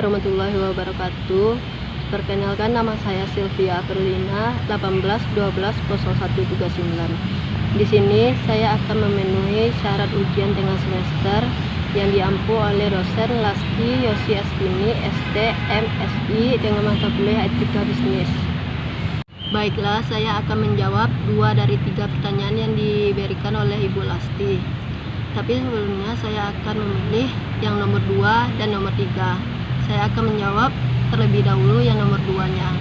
warahmatullahi wabarakatuh. Perkenalkan, nama saya Sylvia Perlina, 18120139. Di sini saya akan memenuhi syarat ujian tengah semester yang diampu oleh dosen Lasti Yosi Astini, ST, MSI dengan mata kuliah Etika Bisnis. Baiklah, saya akan menjawab 2 dari 3 pertanyaan yang diberikan oleh Ibu Lasti. Tapi sebelumnya saya akan memilih yang nomor 2 dan nomor 3. Saya akan menjawab terlebih dahulu yang nomor 2-nya.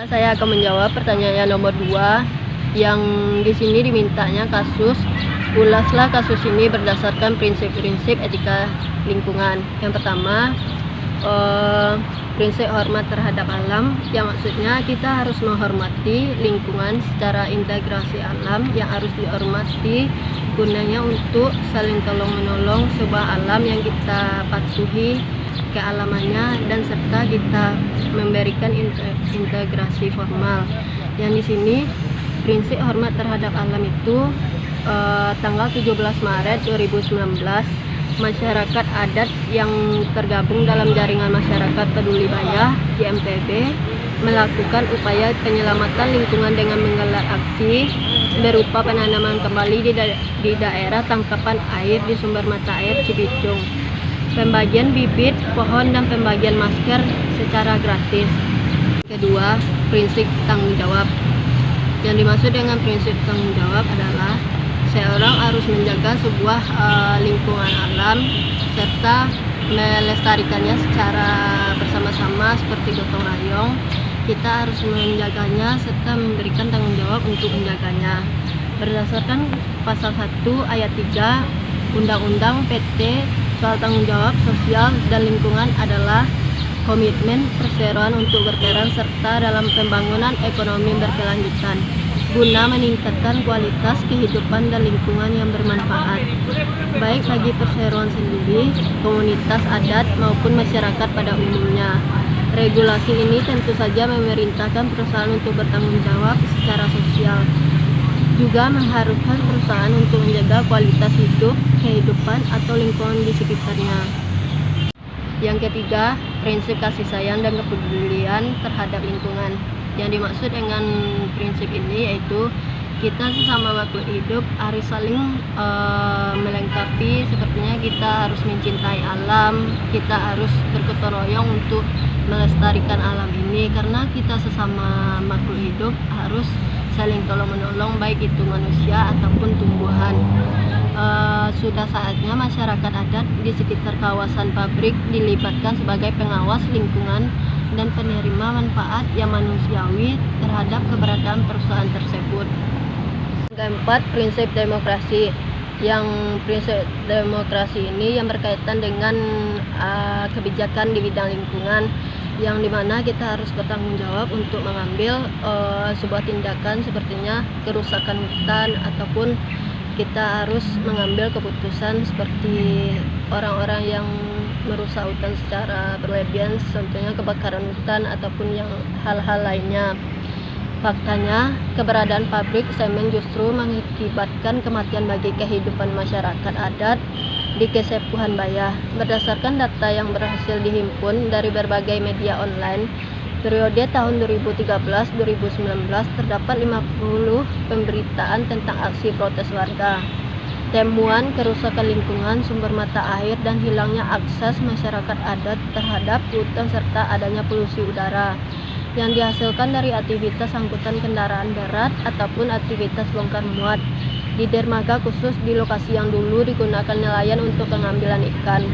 Saya akan menjawab pertanyaan yang nomor 2 yang di sini dimintanya kasus. Ulaslah kasus ini berdasarkan prinsip-prinsip etika lingkungan. Yang pertama, prinsip hormat terhadap alam, yang maksudnya kita harus menghormati lingkungan secara integrasi alam yang harus dihormati, gunanya untuk saling tolong-menolong sebuah alam yang kita patuhi kealamannya dan serta kita memberikan integrasi formal. Yang di sini prinsip hormat terhadap alam itu tanggal 17 Maret 2019 masyarakat adat yang tergabung dalam jaringan masyarakat peduli bayah JMPB melakukan upaya penyelamatan lingkungan dengan menggelar aksi berupa penanaman kembali di daerah tangkapan air di sumber mata air Cibicung, pembagian bibit pohon dan pembagian masker secara gratis. Kedua, prinsip tanggung jawab. Yang dimaksud dengan prinsip tanggung jawab adalah seorang harus menjaga sebuah lingkungan alam serta melestarikannya secara bersama-sama seperti gotong royong. Kita harus menjaganya serta memberikan tanggung jawab untuk menjaganya. Berdasarkan pasal 1 ayat 3 Undang-Undang PT soal tanggung jawab sosial dan lingkungan adalah komitmen perseroan untuk berperan serta dalam pembangunan ekonomi berkelanjutan guna meningkatkan kualitas kehidupan dan lingkungan yang bermanfaat baik bagi perseroan sendiri, komunitas adat maupun masyarakat pada umumnya. Regulasi ini tentu saja memerintahkan perusahaan untuk bertanggung jawab secara sosial, juga mengharuskan perusahaan untuk menjaga kualitas hidup, kehidupan atau lingkungan di sekitarnya. Yang ketiga, prinsip kasih sayang dan kepedulian terhadap lingkungan. Yang dimaksud dengan prinsip ini yaitu kita sesama makhluk hidup harus saling melengkapi. Sepertinya kita harus mencintai alam, kita harus bergotong royong untuk melestarikan alam ini, karena kita sesama makhluk hidup harus saling tolong menolong baik itu manusia ataupun tumbuhan. Sudah saatnya masyarakat adat di sekitar kawasan pabrik dilibatkan sebagai pengawas lingkungan dan penerima manfaat yang manusiawi terhadap keberadaan perusahaan tersebut. Keempat, prinsip demokrasi. Yang prinsip demokrasi ini yang berkaitan dengan kebijakan di bidang lingkungan, yang dimana kita harus bertanggung jawab untuk mengambil sebuah tindakan sepertinya kerusakan hutan, ataupun kita harus mengambil keputusan seperti orang-orang yang merusak hutan secara berlebihan, contohnya kebakaran hutan ataupun yang hal-hal lainnya. Faktanya, keberadaan pabrik semen justru mengakibatkan kematian bagi kehidupan masyarakat adat di Kesepuhan Bayah. Berdasarkan data yang berhasil dihimpun dari berbagai media online, periode tahun 2013-2019 terdapat 50 pemberitaan tentang aksi protes warga. Temuan kerusakan lingkungan, sumber mata air, dan hilangnya akses masyarakat adat terhadap hutan serta adanya polusi udara yang dihasilkan dari aktivitas angkutan kendaraan berat ataupun aktivitas bongkar muat di dermaga khusus di lokasi yang dulu digunakan nelayan untuk pengambilan ikan.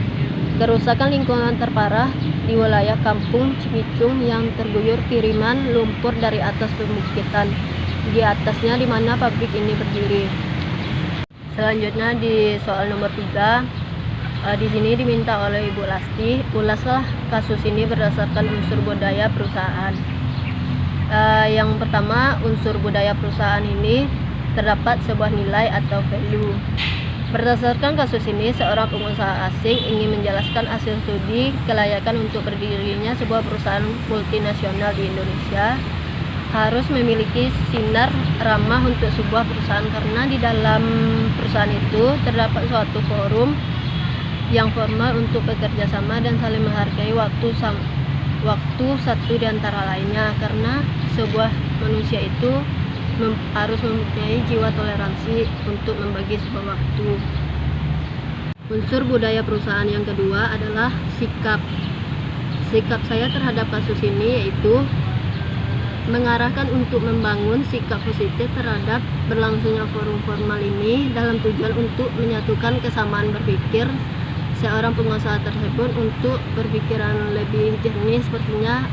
Kerusakan lingkungan terparah di wilayah kampung Cibicung yang terguyur kiriman lumpur dari atas perbukitan di atasnya di mana pabrik ini berdiri. Selanjutnya di soal nomor 3, di sini diminta oleh Ibu Lasti, ulaslah kasus ini berdasarkan unsur budaya perusahaan. Yang pertama, unsur budaya perusahaan ini terdapat sebuah nilai atau value. Berdasarkan kasus ini, seorang pengusaha asing ingin menjelaskan hasil studi kelayakan untuk berdirinya sebuah perusahaan multinasional di Indonesia harus memiliki sinar ramah untuk sebuah perusahaan, karena di dalam perusahaan itu terdapat suatu forum yang formal untuk bekerja sama dan saling menghargai waktu satu di antara lainnya, karena sebuah manusia itu harus mempunyai jiwa toleransi untuk membagi sebuah waktu. Unsur budaya perusahaan yang kedua adalah sikap saya terhadap kasus ini, yaitu mengarahkan untuk membangun sikap positif terhadap berlangsungnya forum formal ini dalam tujuan untuk menyatukan kesamaan berpikir seorang pengusaha tersebut untuk berpikiran lebih jernih. Sepertinya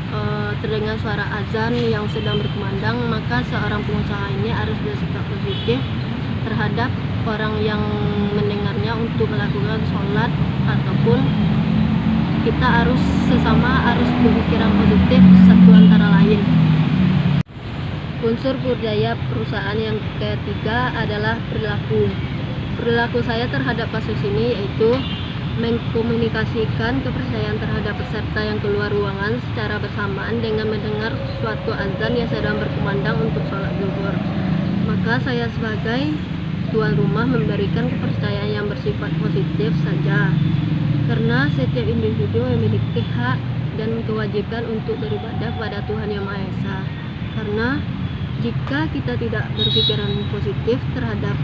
terdengar suara azan yang sedang berkumandang, maka seorang pengusaha ini harus bersikap positif terhadap orang yang mendengarnya untuk melakukan sholat, ataupun kita harus berpikiran positif satu antara lain. Unsur budaya perusahaan yang ketiga adalah perilaku saya terhadap kasus ini, yaitu mengkomunikasikan kepercayaan terhadap peserta yang keluar ruangan secara bersamaan dengan mendengar suatu azan yang sedang berkumandang untuk sholat zuhur. Maka saya sebagai tuan rumah memberikan kepercayaan yang bersifat positif saja, karena setiap individu memiliki hak dan kewajiban untuk beribadah pada Tuhan Yang Maha Esa. Karena jika kita tidak berpikiran positif terhadap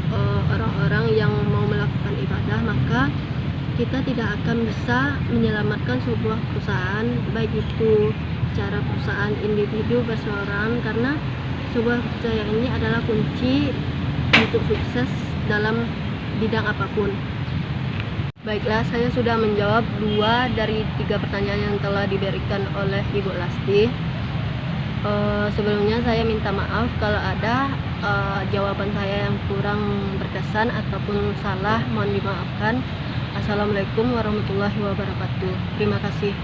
orang-orang yang mau melakukan ibadah, maka kita tidak akan bisa menyelamatkan sebuah perusahaan, baik itu secara perusahaan individu berseorang, karena sebuah kepercayaan ini adalah kunci untuk sukses dalam bidang apapun. Baiklah, saya sudah menjawab 2 dari 3 pertanyaan yang telah diberikan oleh Ibu Lasti. Sebelumnya saya minta maaf kalau ada jawaban saya yang kurang berkesan ataupun salah, mohon dimaafkan. Assalamualaikum warahmatullahi wabarakatuh. Terima kasih.